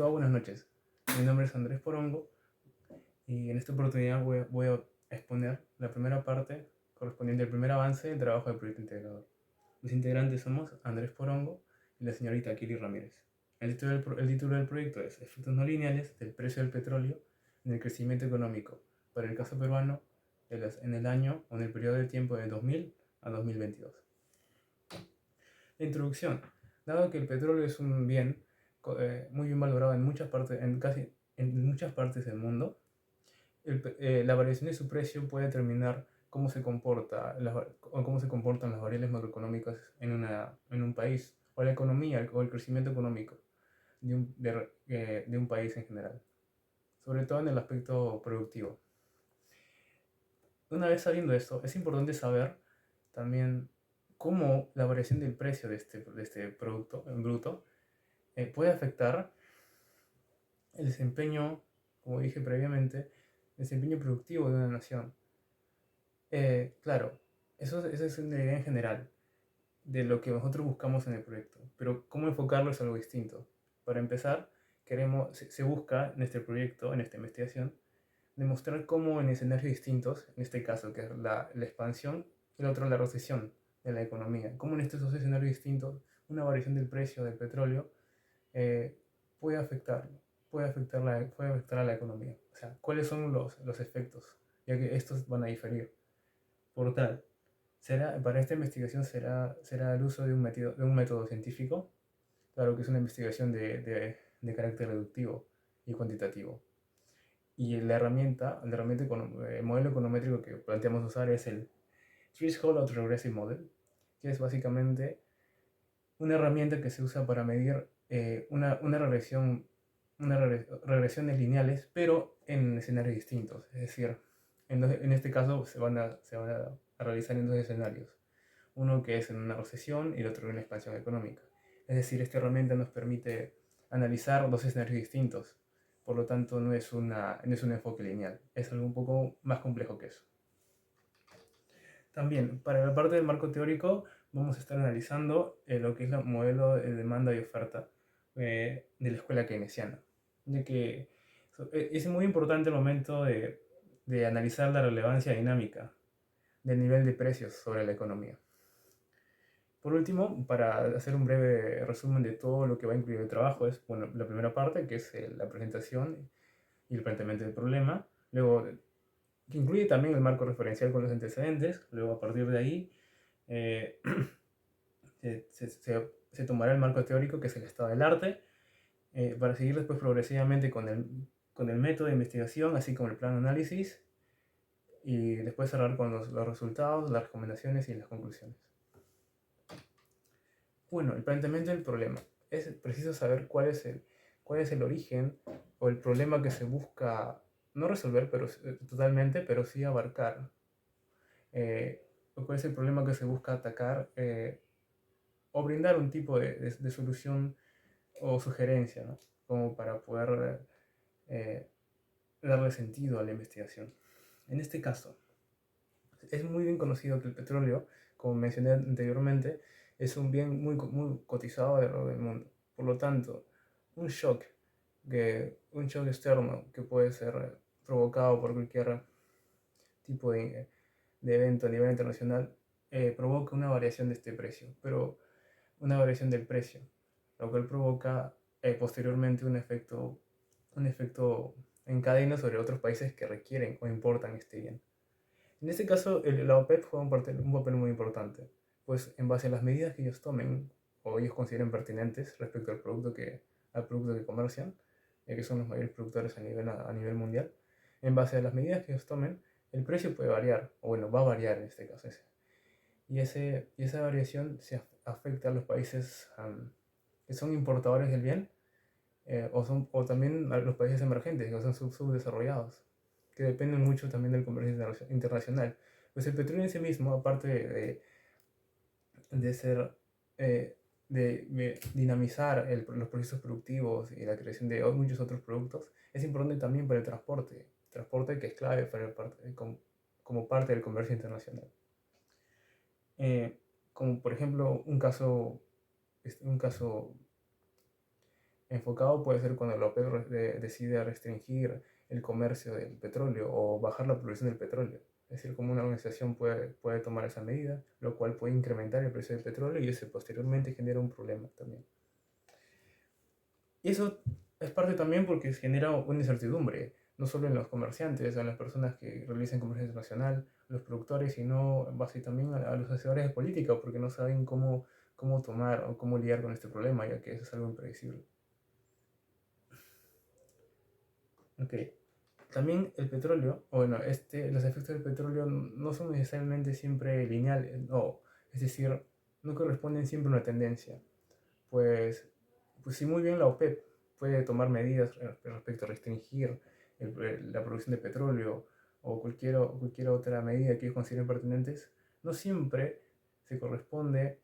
todo, buenas noches. Mi nombre es Andrés Porongo y en esta oportunidad voy a exponer la primera parte correspondiente al primer avance del trabajo del proyecto integrador. Los integrantes somos Andrés Porongo y la señorita Kiri Ramírez. El título del proyecto es Efectos no lineales del precio del petróleo en el crecimiento económico para el caso peruano en el año o en el periodo de tiempo de 2000 a 2022. La introducción. Dado que el petróleo es un bien muy bien valorado en muchas partes, en muchas partes del mundo, la variación de su precio puede determinar cómo se cómo se comportan las variables macroeconómicas en un país, o la economía o el crecimiento económico de un país en general, sobre todo en el aspecto productivo. Una vez sabiendo esto, es importante saber también cómo la variación del precio de este producto en bruto puede afectar el desempeño, como dije previamente, el desempeño productivo de una nación. Claro, eso es una idea en general de lo que nosotros buscamos en el proyecto, pero cómo enfocarlo es algo distinto. Para empezar, se busca en este proyecto, en esta investigación, demostrar cómo en escenarios distintos, en este caso que es la expansión y el otro la recesión de la economía, cómo en estos dos escenarios distintos una variación del precio del petróleo eh, puede puede afectar a la economía. O sea, cuáles son los efectos, ya que estos van a diferir. Por tal, para esta investigación será el uso de un método científico, claro que es una investigación de carácter deductivo y cuantitativo. Y el modelo econométrico que planteamos usar es el Threshold Autoregressive Model, que es básicamente una herramienta que se usa para medir regresiones lineales, pero en escenarios distintos. Es decir, en este caso se van a realizar en dos escenarios. Uno que es en una recesión y el otro en una expansión económica. Es decir, esta herramienta nos permite analizar dos escenarios distintos. Por lo tanto, no es un enfoque lineal. Es algo un poco más complejo que eso. También, para la parte del marco teórico, vamos a estar analizando lo que es el modelo de demanda y oferta de la escuela keynesiana. De que es muy importante el momento de analizar la relevancia dinámica del nivel de precios sobre la economía. Por último, para hacer un breve resumen de todo lo que va a incluir el trabajo, es bueno, la primera parte, que es la presentación y el planteamiento del problema. Luego, que incluye también el marco referencial con los antecedentes. Luego, a partir de ahí, eh, se tomará el marco teórico, que es el estado del arte, para seguir después progresivamente con el método de investigación, así como el plan de análisis, y después cerrar con los resultados, las recomendaciones y las conclusiones. Bueno, el planteamiento del problema. Es preciso saber cuál es el origen o el problema que se busca no resolver totalmente, pero sí abarcar. Cuál es el problema que se busca atacar o brindar un tipo de solución o sugerencia, ¿no? Como para poder darle sentido a la investigación. En este caso, es muy bien conocido que el petróleo, como mencioné anteriormente, es un bien muy cotizado alrededor del mundo. Por lo tanto, un shock externo que puede ser provocado por cualquier tipo de evento a nivel internacional provoca una variación de este precio, pero una variación del precio, lo cual provoca posteriormente un efecto en cadena sobre otros países que requieren o importan este bien. En este caso, la OPEP juega un papel muy importante, pues en base a las medidas que ellos tomen o ellos consideren pertinentes respecto al producto que comercian, que son los mayores productores a nivel mundial, en base a las medidas que ellos tomen, el precio puede variar, o bueno, va a variar en este caso. Y esa variación se afecta a los países que son importadores del bien, o también a los países emergentes, que son subdesarrollados, que dependen mucho también del comercio internacional. Pues el petróleo en sí mismo, aparte de ser, de dinamizar los procesos productivos y la creación de muchos otros productos, es importante también para el transporte que es clave como parte del comercio internacional. Como por ejemplo un caso Enfocado puede ser cuando la OPEP decide restringir el comercio del petróleo o bajar la producción del petróleo. Es decir, como una organización puede tomar esa medida, lo cual puede incrementar el precio del petróleo y eso posteriormente genera un problema también. Y eso es parte también porque genera una incertidumbre, no solo en los comerciantes, en las personas que realizan comercio internacional, los productores, sino básicamente también a los hacedores de política, porque no saben cómo tomar o cómo lidiar con este problema, ya que eso es algo impredecible. Ok. También el petróleo, o bueno, los efectos del petróleo no son necesariamente siempre lineales, no, es decir, no corresponden siempre a una tendencia. Pues, pues si muy bien la OPEP puede tomar medidas respecto a restringir la producción de petróleo o cualquier otra medida que ellos consideren pertinentes, no siempre se corresponde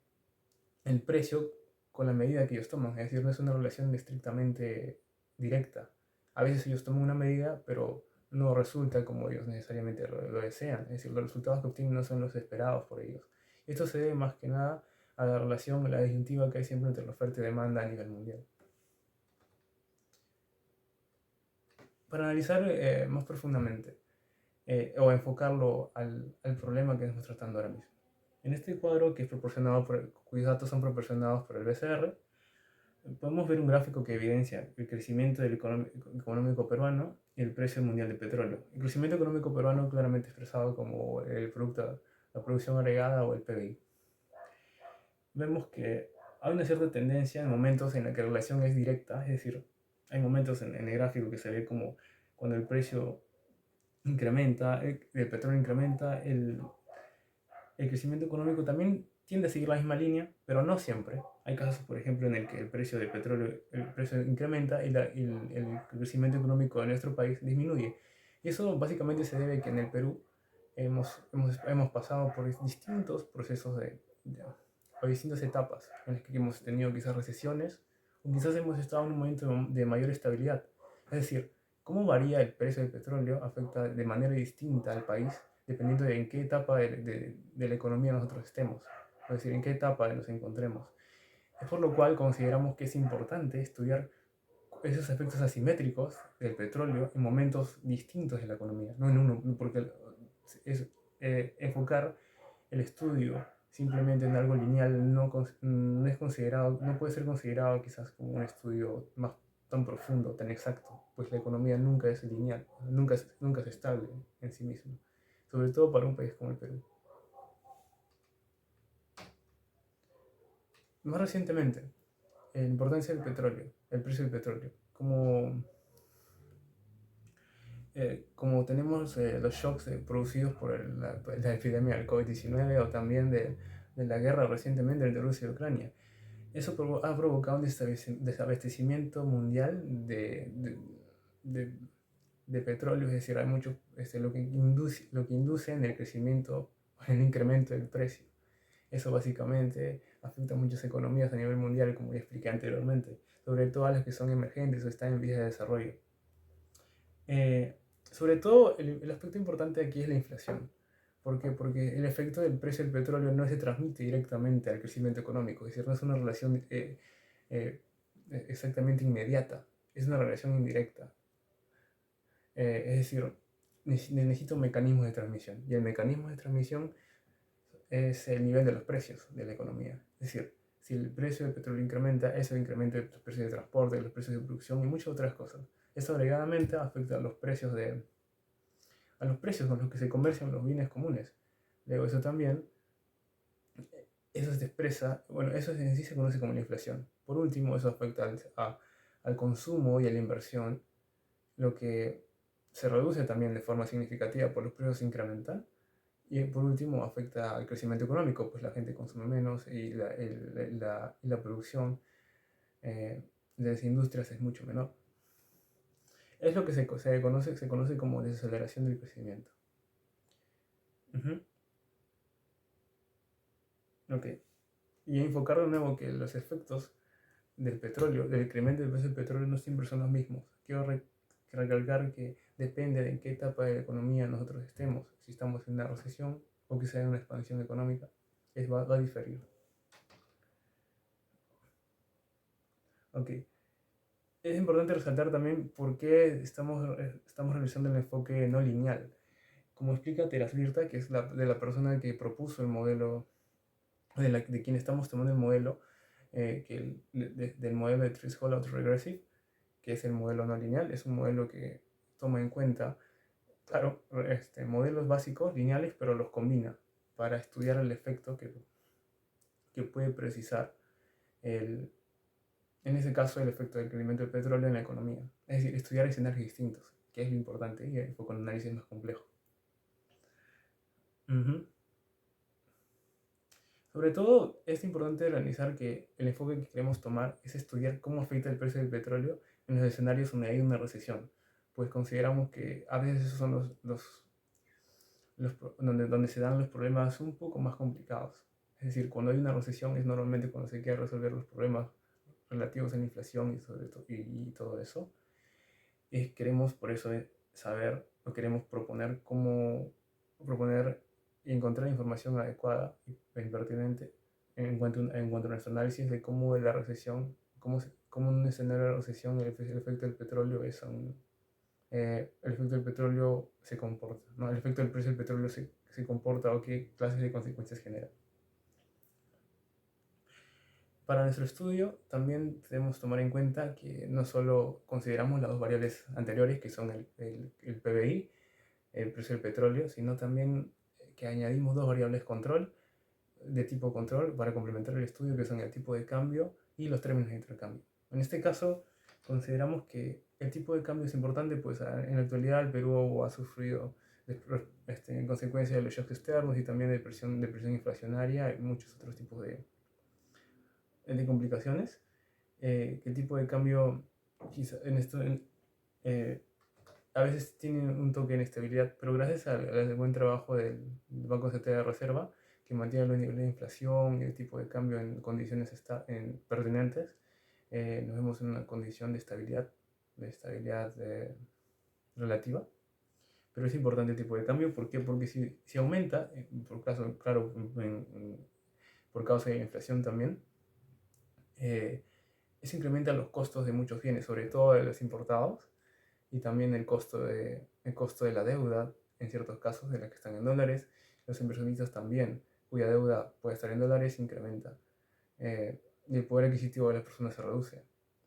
el precio con la medida que ellos toman. Es decir, no es una relación estrictamente directa. A veces ellos toman una medida, pero no resulta como ellos necesariamente lo desean. Es decir, los resultados que obtienen no son los esperados por ellos. Esto se debe más que nada a la relación, la disyuntiva que hay siempre entre la oferta y demanda a nivel mundial. Para analizar más profundamente o enfocarlo al problema que estamos tratando ahora mismo. En este cuadro, que es cuyos datos son proporcionados por el BCR, podemos ver un gráfico que evidencia el crecimiento del económico peruano y el precio mundial del petróleo. El crecimiento económico peruano claramente expresado como el producto, la producción agregada o el PBI. Vemos que hay una cierta tendencia en momentos en la que la relación es directa, es decir, hay momentos en el gráfico que se ve como cuando el precio incrementa, el petróleo incrementa, el crecimiento económico también tiende a seguir la misma línea, pero no siempre. Hay casos, por ejemplo, en el que el precio del petróleo, el precio incrementa y el crecimiento económico de nuestro país disminuye. Y eso básicamente se debe a que en el Perú hemos pasado por distintos procesos o distintas etapas en las que hemos tenido quizás recesiones o quizás hemos estado en un momento de mayor estabilidad. Es decir, cómo varía el precio del petróleo afecta de manera distinta al país dependiendo de en qué etapa de la economía nosotros estemos, es decir, en qué etapa nos encontremos. Es por lo cual consideramos que es importante estudiar esos efectos asimétricos del petróleo en momentos distintos de la economía, no en uno, porque es enfocar el estudio simplemente en algo lineal no es considerado, no puede ser considerado quizás como un estudio más tan profundo, tan exacto, pues la economía nunca es lineal, nunca es estable en sí misma, sobre todo para un país como el Perú. Más recientemente, la importancia del petróleo, el precio del petróleo, como tenemos los shocks producidos por la epidemia del COVID-19 o también de la guerra recientemente entre Rusia y Ucrania. Eso ha provocado un desabastecimiento mundial de petróleo, es decir, hay mucho, lo que induce en el crecimiento, en el incremento del precio. Eso básicamente afecta a muchas economías a nivel mundial, como ya expliqué anteriormente, sobre todo a las que son emergentes o están en vías de desarrollo. Sobre todo, el aspecto importante aquí es la inflación. ¿Por qué? Porque el efecto del precio del petróleo no se transmite directamente al crecimiento económico, es decir, no es una relación exactamente inmediata, es una relación indirecta. Es decir, necesito mecanismos de transmisión, y el mecanismo de transmisión es el nivel de los precios de la economía. Es decir, si el precio del petróleo incrementa, eso incrementa los precios de transporte, los precios de producción y muchas otras cosas. Eso agregadamente afecta a los precios con los que se comercian los bienes comunes. Luego eso también, eso se expresa, bueno, eso en sí se conoce como la inflación. Por último, eso afecta al consumo y a la inversión, lo que se reduce también de forma significativa por los precios incrementan. Y por último, afecta al crecimiento económico, pues la gente consume menos y la producción de las industrias es mucho menor. Es lo que se conoce como desaceleración del crecimiento. Ok. Y enfocar de nuevo que los efectos del petróleo, del incremento del precio del petróleo no siempre son los mismos. Quiero recalcar que depende de en qué etapa de la economía nosotros estemos, si estamos en una recesión o quizá en una expansión económica, va a diferir. Ok. es importante resaltar también por qué estamos realizando el enfoque no lineal. Como explica Teras Virta, que es de la persona que propuso el modelo, de quien estamos tomando el modelo, del modelo de Threshold Autoregressive, que es el modelo no lineal. Es un modelo que toma en cuenta, claro, modelos básicos lineales, pero los combina para estudiar el efecto que puede precisar en ese caso el efecto del crecimiento del petróleo en la economía. Es decir, estudiar escenarios distintos, que es lo importante, y el foco en un análisis más complejo. Sobre todo, es importante realizar que el enfoque que queremos tomar es estudiar cómo afecta el precio del petróleo en los escenarios donde hay una recesión, pues consideramos que a veces esos son donde se dan los problemas un poco más complicados. Es decir, cuando hay una recesión es normalmente cuando se quiere resolver los problemas relativos a la inflación y todo eso. Queremos por eso saber o queremos proponer proponer y encontrar información adecuada e pertinente en cuanto a nuestro análisis de cómo la recesión, cómo un escenario de recesión, el efecto del petróleo el efecto del petróleo se comporta, ¿no? El efecto del precio del petróleo se comporta o qué clases de consecuencias genera. Para nuestro estudio también debemos tomar en cuenta que no solo consideramos las dos variables anteriores, que son el PBI, el precio del petróleo, sino también que añadimos dos variables de tipo control para complementar el estudio, que son el tipo de cambio y los términos de intercambio. En este caso, consideramos que el tipo de cambio es importante, pues en la actualidad el Perú ha sufrido en consecuencia de los shocks externos y también de presión inflacionaria y muchos otros tipos de complicaciones. Que el tipo de cambio quizá a veces tiene un toque de inestabilidad, pero gracias al buen trabajo del Banco Central de Reserva, que mantiene los niveles de inflación y el tipo de cambio en condiciones pertinentes, nos vemos en una condición de estabilidad relativa. Pero es importante el tipo de cambio, ¿por qué? Porque si aumenta, por causa de la inflación también, eso incrementa los costos de muchos bienes, sobre todo de los importados, y también el costo de la deuda, en ciertos casos, de la que están en dólares. Los inversionistas también, cuya deuda puede estar en dólares, incrementa. Y el poder adquisitivo de las personas se reduce,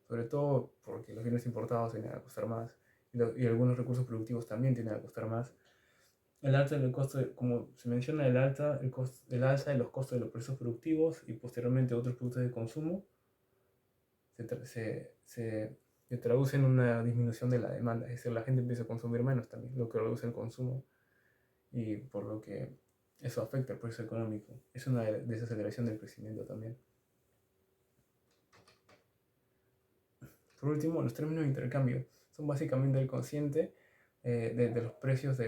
sobre todo porque los bienes importados tienden a costar más y algunos recursos productivos también tienden a costar más. El alza del costo, como se menciona, el alza de los costos de los precios productivos y posteriormente otros productos de consumo se traduce en una disminución de la demanda, es decir, la gente empieza a consumir menos también, lo que reduce el consumo y por lo que eso afecta el proceso económico. Es una desaceleración del crecimiento también. Por último, los términos de intercambio son básicamente el cociente de los precios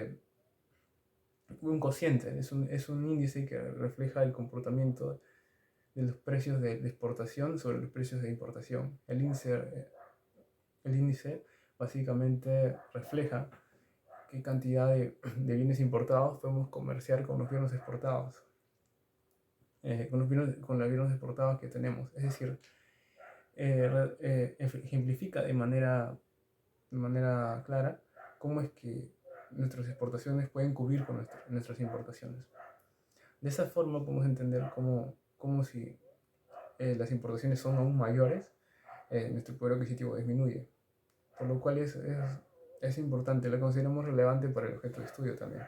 un cociente, es un índice que refleja el comportamiento de los precios de exportación sobre los precios de importación. El índice básicamente refleja qué cantidad de bienes importados podemos comerciar con los bienes exportados, con los bienes exportados que tenemos. Es decir, ejemplifica de manera clara cómo es que nuestras exportaciones pueden cubrir con nuestras importaciones. De esa forma podemos entender cómo si las importaciones son aún mayores, nuestro poder adquisitivo disminuye. Por lo cual es importante, la consideramos relevante para el objeto de estudio también,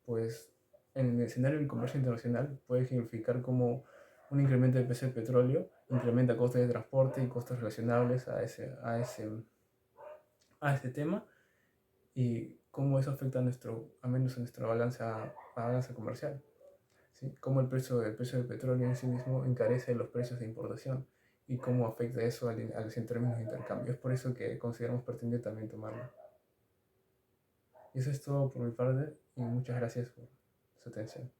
pues en el escenario del comercio internacional puede significar como un incremento del precio del petróleo incrementa costes de transporte y costos relacionables a este tema y cómo eso afecta al menos a nuestra balanza comercial. ¿Sí? Cómo el precio del petróleo en sí mismo encarece los precios de importación y cómo afecta eso en términos de intercambio. Es por eso que consideramos pertinente también tomarlo. Y eso es todo por mi parte y muchas gracias por su atención.